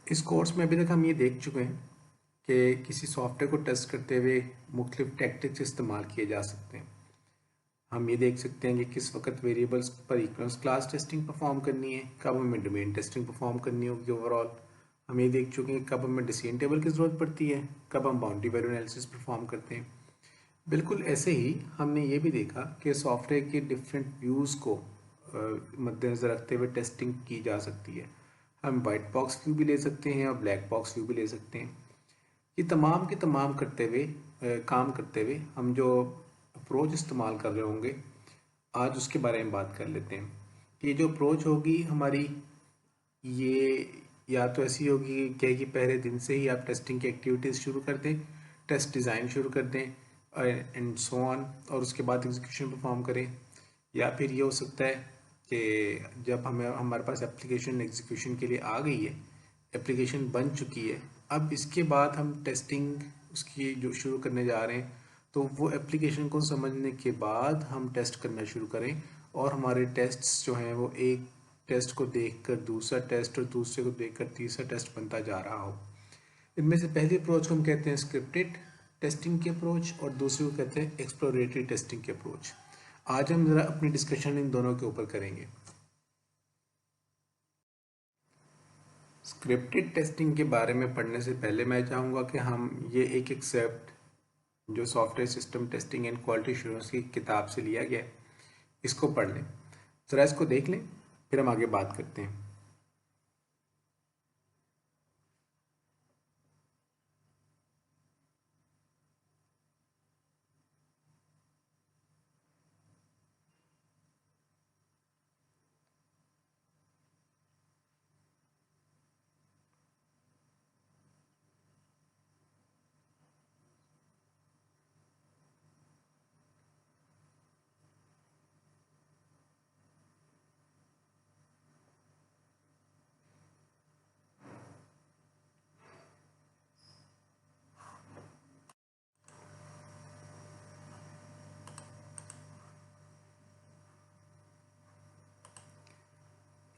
इस कोर्स में अभी तक हम ये देख चुके हैं कि किसी सॉफ्टवेयर को टेस्ट करते हुए मुख्तलिफ टैक्टिक्स इस्तेमाल किए जा सकते हैं। हम ये देख सकते हैं कि किस वक्त वेरिएबल्स पर इक्वलेंस क्लास टेस्टिंग परफॉर्म करनी है, कब हमें डोमेन टेस्टिंग परफॉर्म करनी होगी ओवरऑल। हम ये देख चुके हैं कब हमें डिसीजन टेबल की ज़रूरत पड़ती है, कब हम बाउंड्री वैल्यू एनालिसिस परफॉर्म करते हैं। बिल्कुल ऐसे ही हमने ये भी देखा कि सॉफ्टवेयर के डिफरेंट व्यूज़ को मद्देनज़र रखते हुए टेस्टिंग की जा सकती है। हम वाइट बॉक्स व्यू भी ले सकते हैं और ब्लैक बॉक्स व्यू भी ले सकते हैं। ये तमाम के तमाम करते हुए काम करते हुए हम जो अप्रोच इस्तेमाल कर रहे होंगे आज उसके बारे में बात कर लेते हैं। ये जो अप्रोच होगी हमारी, ये या तो ऐसी होगी कि पहले दिन से ही आप टेस्टिंग की एक्टिविटीज़ शुरू कर दें, टेस्ट डिज़ाइन शुरू कर दें एंड सो ऑन, और उसके बाद एग्जीक्यूशन परफॉर्म करें। या फिर ये हो सकता है कि जब हमारे पास एप्लीकेशन एग्जीक्यूशन के लिए आ गई है, एप्लीकेशन बन चुकी है, अब इसके बाद हम टेस्टिंग उसकी जो शुरू करने जा रहे हैं, तो वो एप्लीकेशन को समझने के बाद हम टेस्ट करना शुरू करें और हमारे टेस्ट्स जो हैं वो एक टेस्ट को देखकर दूसरा टेस्ट और दूसरे को देखकर तीसरा टेस्ट बनता जा रहा हो। इनमें से पहली अप्रोच को हम कहते हैं स्क्रिप्टेड टेस्टिंग की अप्रोच और दूसरी को कहते हैं एक्सप्लोरेटरी टेस्टिंग की अप्रोच। आज हम ज़रा अपनी डिस्कशन इन दोनों के ऊपर करेंगे। स्क्रिप्टेड टेस्टिंग के बारे में पढ़ने से पहले मैं चाहूँगा कि हम ये एक एक्सेप्ट जो software system testing and quality assurance की किताब से लिया गया है, इसको पढ़ लें, ज़रा इसको देख लें, फिर हम आगे बात करते हैं।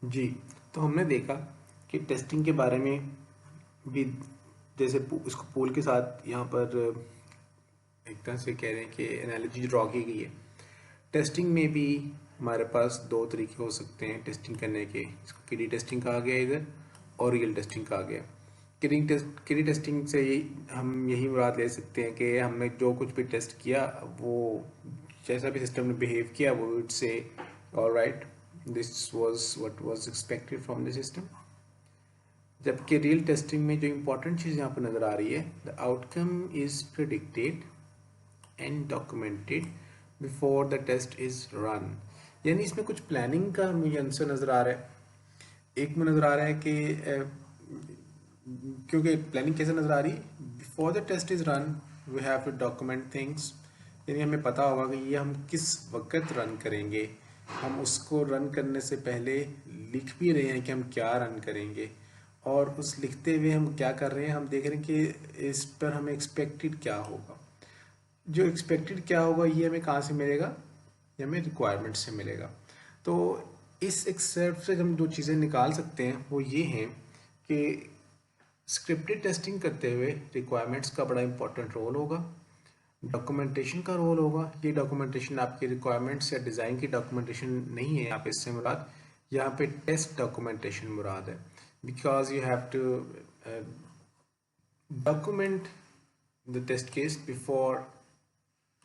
जी, तो हमने देखा कि टेस्टिंग के बारे में भी, जैसे इसको पूल के साथ यहाँ पर एक तरह से कह रहे हैं कि एनालॉजी ड्रॉ की गई है। टेस्टिंग में भी हमारे पास दो तरीके हो सकते हैं टेस्टिंग करने के। इसको किडी टेस्टिंग कहा गया इधर और रियल टेस्टिंग कहा गया। किडी टेस्टिंग से हम यही मुराद ले सकते हैं कि हमने जो कुछ भी टेस्ट किया, वो जैसा भी सिस्टम ने बिहेव किया, वो would say alright, this was what was expected from the system. जबकि रियल टेस्टिंग में जो इम्पोर्टेंट चीज़ यहाँ पर नज़र आ रही है, the outcome is predicted and documented before the test is run. यानी इसमें कुछ प्लानिंग का मुझे आंसर नज़र आ रहा है। एक में नज़र आ रहा है कि क्योंकि प्लानिंग कैसे नज़र आ रही है, before the test is run we have to document things. यानी हमें पता होगा कि ये हम किस वक्त रन करेंगे, हम उसको रन करने से पहले लिख भी रहे हैं कि हम क्या रन करेंगे, और उस लिखते हुए हम क्या कर रहे हैं, हम देख रहे हैं कि इस पर हमें एक्सपेक्टेड क्या होगा। जो एक्सपेक्टेड क्या होगा ये हमें कहाँ से मिलेगा, ये हमें रिक्वायरमेंट से मिलेगा। तो इस एक्सेप्ट से हम जो चीज़ें निकाल सकते हैं वो ये हैं कि स्क्रिप्टेड टेस्टिंग करते हुए रिक्वायरमेंट्स का बड़ा इंपॉर्टेंट रोल होगा, डॉक्यूमेंटेशन का रोल होगा। ये डॉक्यूमेंटेशन आपकी रिक्वायरमेंट्स या डिज़ाइन की डॉक्यूमेंटेशन नहीं है यहाँ पे, इससे मुराद यहाँ पे टेस्ट डॉक्यूमेंटेशन मुराद है, because you have to document the test case before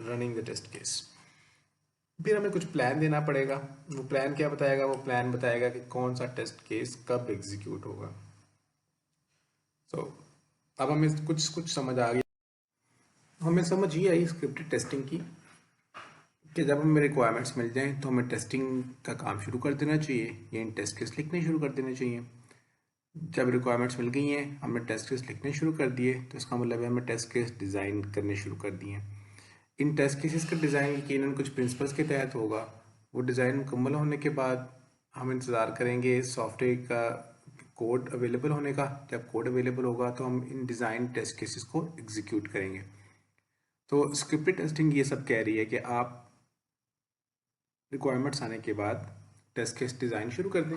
running the test case. फिर हमें कुछ प्लान देना पड़ेगा। वो प्लान क्या बताएगा, वो प्लान बताएगा कि कौन सा टेस्ट केस कब एग्जीक्यूट होगा। सो अब हमें कुछ कुछ समझ आ गई, हमें समझ ही आई स्क्रिप्टेड टेस्टिंग की, कि जब हमें रिक्वायरमेंट्स मिल जाएं तो हमें टेस्टिंग का काम शुरू कर देना चाहिए, या इन टेस्ट केस लिखने शुरू कर देने चाहिए। जब रिक्वायरमेंट्स मिल गई हैं, हमने टेस्ट केस लिखने शुरू कर दिए, तो इसका मतलब है हमें टेस्ट केस डिज़ाइन करने शुरू कर दिए। इन टेस्ट केसेस का डिज़ाइन यकीनन कुछ प्रिंसिपल्स के तहत होगा। वो डिज़ाइन मुकम्मल होने के बाद हम इंतज़ार करेंगे सॉफ्टवेयर का कोड अवेलेबल होने का। जब कोड अवेलेबल होगा तो हम इन डिज़ाइन टेस्ट केसेस को एग्जीक्यूट करेंगे। तो स्क्रिप्टेड टेस्टिंग ये सब कह रही है कि आप रिक्वायरमेंट्स आने के बाद टेस्ट केस डिज़ाइन शुरू कर दें,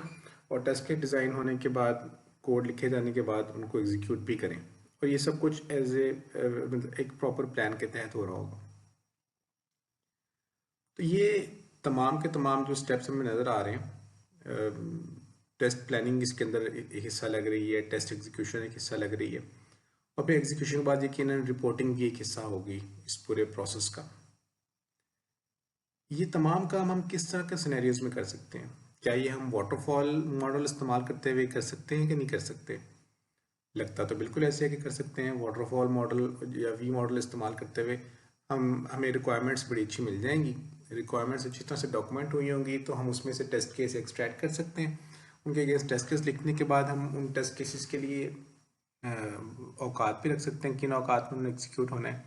और टेस्ट केस डिज़ाइन होने के बाद कोड लिखे जाने के बाद उनको एग्जीक्यूट भी करें, और ये सब कुछ एज एक प्रॉपर प्लान के तहत हो रहा होगा। तो ये तमाम के तमाम जो स्टेप्स हमें नज़र आ रहे हैं, टेस्ट प्लानिंग इसके अंदर एक हिस्सा लग रही है, टेस्ट एग्जीक्यूशन एक हिस्सा लग रही है, और फिर एग्जीक्यूशन के बाद यकीनन रिपोर्टिंग भी एक हिस्सा होगी इस पूरे प्रोसेस का। ये तमाम काम हम किस तरह के सिनेरियोज में कर सकते हैं? क्या ये हम वाटरफॉल मॉडल इस्तेमाल करते हुए कर सकते हैं कि नहीं कर सकते? लगता तो बिल्कुल ऐसे है कि कर सकते हैं। वाटरफॉल मॉडल या वी मॉडल इस्तेमाल करते हुए हमें रिक्वायरमेंट्स बड़ी अच्छी मिल जाएंगी। रिक्वायरमेंट्स अच्छी तरह से डॉक्यूमेंट हुई होंगी तो हम उसमें से टेस्ट केस एक्सट्रैक्ट कर सकते हैं। उनके अगेंस्ट टेस्ट केस लिखने के बाद हम उन टेस्ट केसेस के लिए औकात भी रख सकते हैं, किन औकात में उन्हें एग्जीक्यूट होना है।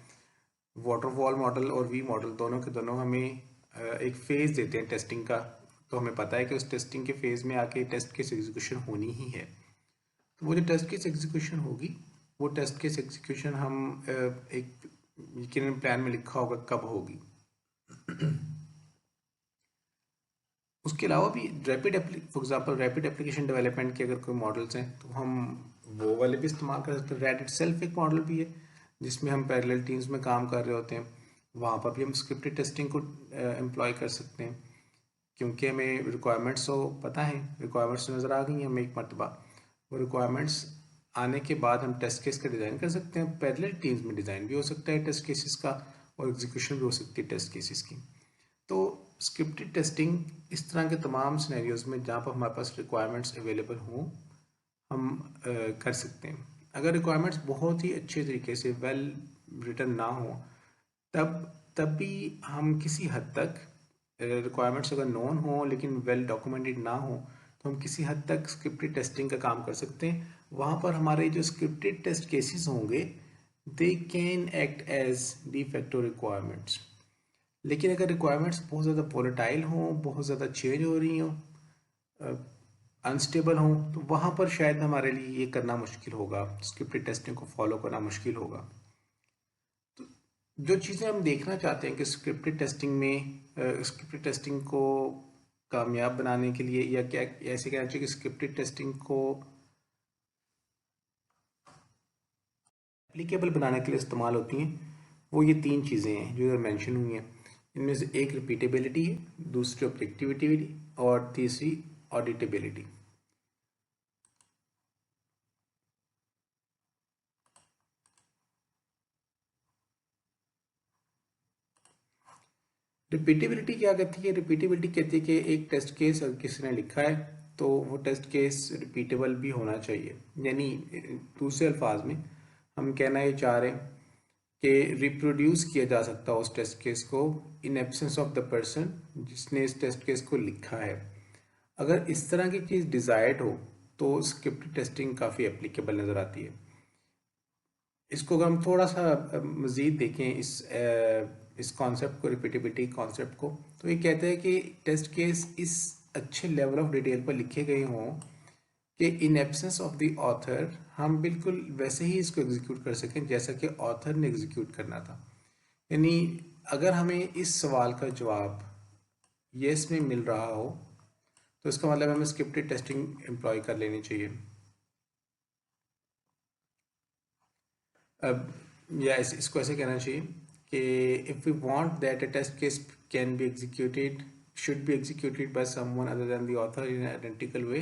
वाटरफॉल मॉडल और वी मॉडल दोनों के दोनों हमें एक फेज़ देते हैं टेस्टिंग का, तो हमें पता है कि उस टेस्टिंग के फेज़ में आके टेस्ट केस एग्जीक्यूशन होनी ही है। तो वो जो टेस्ट केस एग्जीक्यूशन होगी, वो टेस्ट केस एग्जीक्यूशन हम एक यकीनन प्लान में लिखा होगा कब होगी। उसके अलावा भी for example rapid application development के अगर कोई मॉडल्स हैं तो हम वो वाले भी इस्तेमाल कर सकते हैं। रैट इटसेल्फ एक मॉडल भी है जिसमें हम पैरेलल टीम्स में काम कर रहे होते हैं, वहाँ पर भी हम स्क्रिप्टेड टेस्टिंग को एम्प्लॉय कर सकते हैं, क्योंकि हमें रिक्वायरमेंट्स तो पता है, रिक्वायरमेंट्स नज़र आ गई हैं हमें एक मरतबा। वो रिक्वायरमेंट्स आने के बाद हम टेस्ट केस का डिज़ाइन कर सकते हैं। पैरेलल टीम्स में डिज़ाइन भी हो सकता है टेस्ट केसेस का, और एग्जीक्यूशन भी हो सकती है टेस्ट केसेस की। तो स्क्रिप्टेड टेस्टिंग इस तरह के तमाम सिनेरियोज में जहाँ पर हमारे पास रिक्वायरमेंट्स अवेलेबल हों हम कर सकते हैं। अगर रिक्वायरमेंट्स बहुत ही अच्छे तरीके से वेल रिटन ना हो तब भी हम किसी हद तक, रिक्वायरमेंट्स अगर नोन हो लेकिन वेल डॉक्यूमेंटेड ना हो तो हम किसी हद तक स्क्रिप्टेड टेस्टिंग का काम कर सकते हैं। वहाँ पर हमारे जो स्क्रिप्टेड टेस्ट केसेस होंगे they can act as de facto requirements. लेकिन अगर रिक्वायरमेंट्स बहुत ज़्यादा वोलेटाइल हों, बहुत ज़्यादा चेंज हो रही हों, अनस्टेबल हों, तो वहाँ पर शायद हमारे लिए ये करना मुश्किल होगा, स्क्रिप्टेड टेस्टिंग को फॉलो करना मुश्किल होगा। तो जो चीज़ें हम देखना चाहते हैं कि स्क्रिप्टेड टेस्टिंग को कामयाब बनाने के लिए, या क्या ऐसे कहना चाहिए कि स्क्रिप्टेड टेस्टिंग को एप्लीकेबल बनाने के लिए इस्तेमाल होती हैं, वो ये 3 चीज़ें हैं जो मेंशन हुई हैं। इनमें से एक रिपीटेबिलिटी है, दूसरी ऑब्जेक्टिविटी और तीसरी ऑडिटेबिलिटी। रिपीटेबिलिटी क्या कहती है? रिपीटेबिलिटी कहती है कि एक टेस्ट केस अगर किसी ने लिखा है तो वो टेस्ट केस रिपीटेबल भी होना चाहिए। यानी दूसरे अल्फाज में हम कहना ये चाह रहे हैं कि रिप्रोड्यूस किया जा सकता है उस टेस्ट केस को in absence of the person जिसने इस टेस्ट केस को लिखा है। अगर इस तरह की चीज़ डिज़ायर्ड हो तो स्क्रिप्टेड टेस्टिंग काफ़ी एप्लीकेबल नज़र आती है। इसको अगर हम थोड़ा सा मज़ीद देखें इस कॉन्सेप्ट को, रिपीटेबिलिटी कॉन्सेप्ट को, तो ये कहते हैं कि टेस्ट केस इस अच्छे लेवल ऑफ डिटेल पर लिखे गए हों कि in absence of the author हम बिल्कुल वैसे ही इसको एग्जीक्यूट कर सकें जैसा कि ऑथर ने एग्जीक्यूट करना था। यानी अगर हमें इस सवाल का जवाब येस में मिल रहा हो तो इसका मतलब हमें स्क्रिप्टेड टेस्टिंग एम्प्लॉय कर लेनी चाहिए। अब या इसको ऐसे कहना चाहिए कि if we want that a test case can be executed should be executed by someone other than the author in identical way,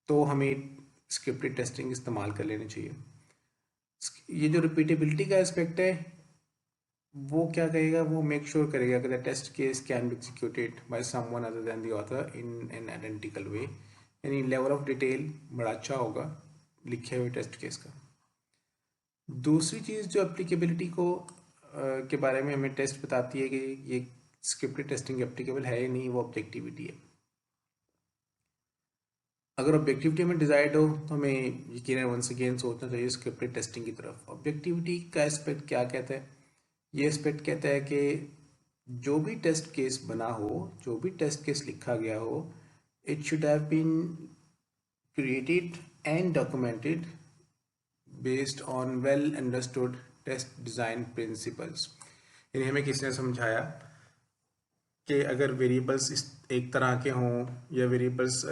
तो हमें स्क्रिप्टेड टेस्टिंग इस्तेमाल कर लेनी चाहिए। ये जो रिपीटेबिलिटी का एस्पेक्ट है वो क्या करेगा, वो मेक श्योर करेगा कि the test case can be executed by someone other than the author in an identical way. यानी लेवल ऑफ डिटेल बड़ा अच्छा होगा लिखे हुए टेस्ट केस का। दूसरी चीज़ जो एप्लीकेबिलिटी को के बारे में हमें टेस्ट बताती है कि ये स्क्रिप्टेड टेस्टिंग एप्लीकेबल है या नहीं, वो ऑब्जेक्टिविटी है। अगर ऑब्जेक्टिविटी में डिजायर्ड हो तो हमें यकीनन वंस अगेन सोचना चाहिए स्क्रिप्टेड टेस्टिंग की तरफ। ऑब्जेक्टिविटी का एस्पेक्ट क्या कहता है? ये एस्पेक्ट कहता है कि जो भी टेस्ट केस बना हो, जो भी टेस्ट केस लिखा गया हो, it should have been created and documented based on well understood test design principles. यानी हमें किसी ने समझाया कि अगर वेरिएबल्स इस एक तरह के हों या वेरिएबल्स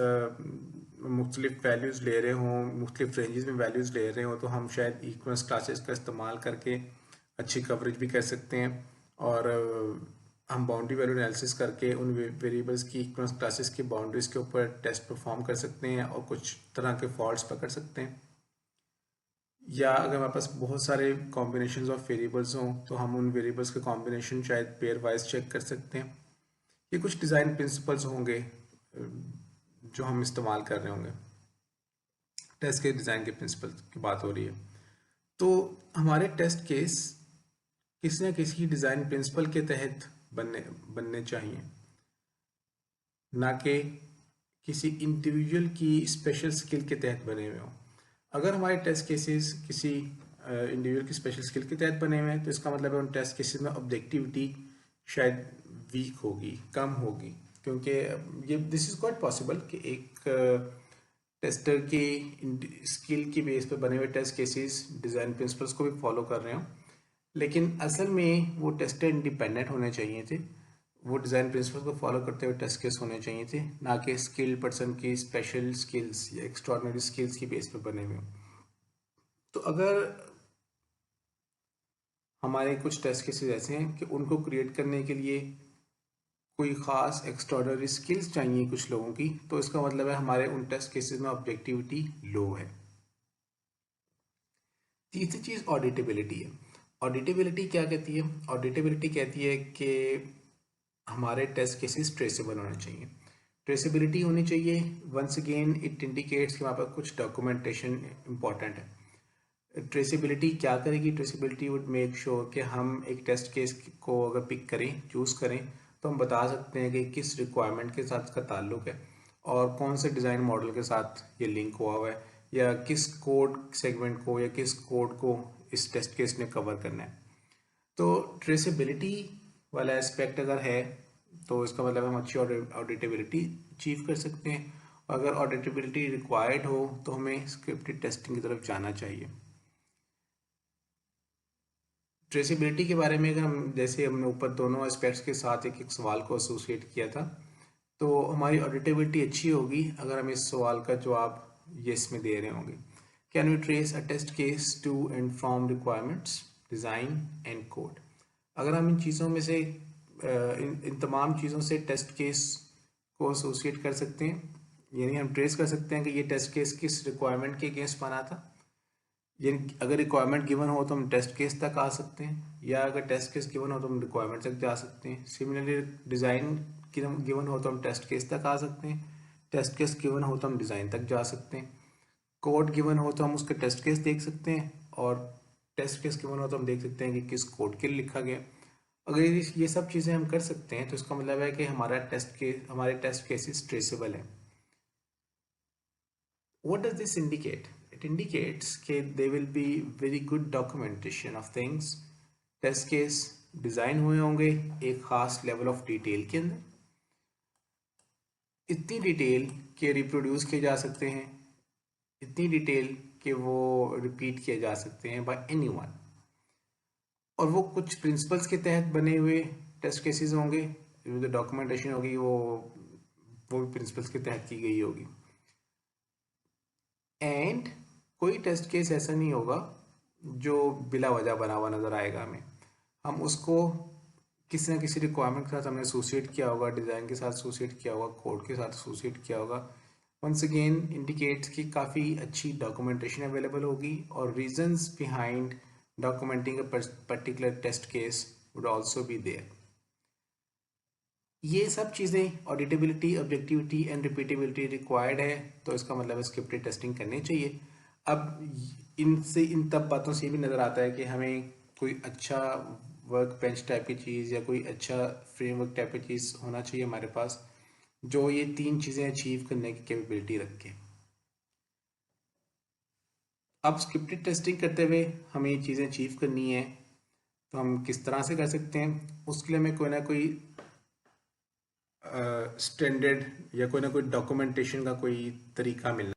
मुख्तलिफ वैल्यूज़ ले रहे हों, मुख्तलिफ रेंजेस में वैल्यूज़ ले रहे हों, तो हम शायद इक्वलेंस क्लासेस का इस्तेमाल करके अच्छी कवरेज भी कर सकते हैं। और हम बाउंड्री वैल्यू एनालिसिस करके उन वेरिएबल्स की इक्वलेंस क्लासेस की बाउंड्रीज के ऊपर टेस्ट परफॉर्म कर सकते हैं और कुछ तरह के फॉल्ट्स पकड़ सकते हैं। या अगर हमारे पास बहुत सारे कॉम्बिनेशन ऑफ वेरिएबल्स हों तो हम उन वेरिएबल्स के कॉम्बिनेशन शायद पेयर वाइज चेक कर सकते हैं। ये कुछ डिज़ाइन प्रिंसिपल्स होंगे जो हम इस्तेमाल कर रहे होंगे। टेस्ट के डिज़ाइन के प्रिंसिपल की बात हो रही है, तो हमारे टेस्ट केस किसी न किसी डिज़ाइन प्रिंसिपल के तहत बनने चाहिए, ना कि किसी इंडिविजुअल की स्पेशल स्किल के तहत बने हुए हों। अगर हमारे टेस्ट केसेस किसी इंडिविजुअल की स्पेशल स्किल के तहत बने हुए हैं तो इसका मतलब है उन टेस्ट केसेस में ऑब्जेक्टिविटी शायद वीक होगी, कम होगी, क्योंकि ये दिस इज़ क्वाइट पॉसिबल कि एक टेस्टर की स्किल की बेस पर बने हुए टेस्ट केसेस डिज़ाइन प्रिंसिपल्स को भी फॉलो कर रहे हों, लेकिन असल में वो टेस्टर इंडिपेंडेंट होने चाहिए थे, वो डिज़ाइन प्रिंसिपल को फॉलो करते हुए टेस्ट केस होने चाहिए थे, ना कि स्किल्ड पर्सन की स्पेशल स्किल्स या एक्स्ट्राऑर्डिनरी स्किल्स की बेस पर बने हुए हों। तो अगर हमारे कुछ टेस्ट केसेस ऐसे हैं कि उनको क्रिएट करने के लिए कोई ख़ास एक्स्ट्राऑर्डिनरी स्किल्स चाहिए कुछ लोगों की, तो इसका मतलब है हमारे उन टेस्ट केसेस में ऑब्जेक्टिविटी लो है। तीसरी चीज़ ऑडिटेबिलिटी है। ऑडिटेबिलिटी क्या कहती है? ऑडिटेबिलिटी कहती है कि हमारे टेस्ट केसेस ट्रेसेबल होने चाहिए। ट्रेसेबिलिटी होनी चाहिए। वंस अगेन इट इंडिकेट्स कि वहाँ पर कुछ डॉक्यूमेंटेशन इंपॉर्टेंट है। ट्रेसेबिलिटी क्या करेगी? ट्रेसेबिलिटी वुड मेक श्योर कि हम एक टेस्ट केस को अगर पिक करें, चूज़ करें, तो हम बता सकते हैं कि किस रिक्वायरमेंट के साथ इसका ताल्लुक है और कौन से डिज़ाइन मॉडल के साथ ये लिंक हुआ है, या किस कोड सेगमेंट को या किस कोड को इस टेस्ट केस ने कवर करना है। तो ट्रेसेबिलिटी वाला एस्पेक्ट अगर है तो इसका मतलब हम अच्छी ऑडिटेबिलिटी अचीव कर सकते हैं। अगर ऑडिटेबिलिटी रिक्वायर्ड हो तो हमें स्क्रिप्टेड टेस्टिंग की तरफ जाना चाहिए। ट्रेसेबिलिटी के बारे में अगर हम जैसे हमने ऊपर दोनों एस्पेक्ट्स के साथ एक एक सवाल को एसोसिएट किया था, तो हमारी ऑडिटेबिलिटी अच्छी होगी अगर हम इस सवाल का जवाब येस में दे रहे होंगे। Can we trace a test case to and from requirements, design and code? अगर हम इन चीज़ों में से इन तमाम चीज़ों से टेस्ट केस को एसोसिएट कर सकते हैं, यानी हम ट्रेस कर सकते हैं कि ये टेस्ट केस किस रिक्वायरमेंट के अगेंस्ट बना था, यानी अगर रिक्वायरमेंट गिवन हो तो हम टेस्ट केस तक आ सकते हैं, या अगर टेस्ट केस गिवन हो तो हम रिक्वायरमेंट तक जा सकते हैं। सिमिलरली डिज़ाइन गिवन हो तो हम टेस्ट केस तक आ सकते हैं, टेस्ट केस गिवन हो तो हम डिज़ाइन तक जा सकते हैं, कोड गिवन हो तो हम उसके टेस्ट केस देख सकते हैं, और टेस्ट केस गिवन हो तो हम देख सकते हैं कि किस कोड के लिए लिखा गया। अगर ये सब चीज़ें हम कर सकते हैं तो इसका मतलब है कि हमारे टेस्ट केसेस ट्रेसेबल हैं। What does this indicate? It indicates that there will be very good documentation of things. Test case design हुए होंगे एक ख़ास लेवल ऑफ डिटेल के अंदर, इतनी डिटेल के रिप्रोड्यूस किए जा सकते हैं, इतनी डिटेल के वो रिपीट किए जा सकते हैं बाय एनीवन, और वो कुछ प्रिंसिपल्स के तहत बने हुए टेस्ट केसेस होंगे। जो डॉक्यूमेंटेशन होगी वो भी प्रिंसिपल्स के तहत की गई होगी। एंड कोई टेस्ट केस ऐसा नहीं होगा जो बिला वजह बना हुआ नज़र आएगा हमें। हम उसको किसी न किसी रिक्वायरमेंट के साथ हमने एसोसिएट किया होगा, डिज़ाइन के साथ एसोसिएट किया होगा, कोड के साथ एसोसिएट किया होगा। वंस अगेन इंडिकेट्स कि काफ़ी अच्छी डॉक्यूमेंटेशन अवेलेबल होगी, और reasons behind documenting a particular test case would also be there. ये सब चीज़ें auditability, objectivity and repeatability required है, तो इसका मतलब स्क्रिप्टेड टेस्टिंग करनी चाहिए। अब इन तब बातों से भी नज़र आता है कि हमें कोई अच्छा वर्क बेंच टाइप की चीज़ या कोई अच्छा फ्रेमवर्क टाइप की चीज़ होना चाहिए हमारे पास, जो ये तीन चीज़ें अचीव करने की कैपेबिलिटी रखे। अब स्क्रिप्टेड टेस्टिंग करते हुए हमें ये चीज़ें अचीव करनी है, तो हम किस तरह से कर सकते हैं? उसके लिए हमें कोई ना कोई स्टैंडर्ड या कोई ना कोई डॉक्यूमेंटेशन का कोई तरीका मिलना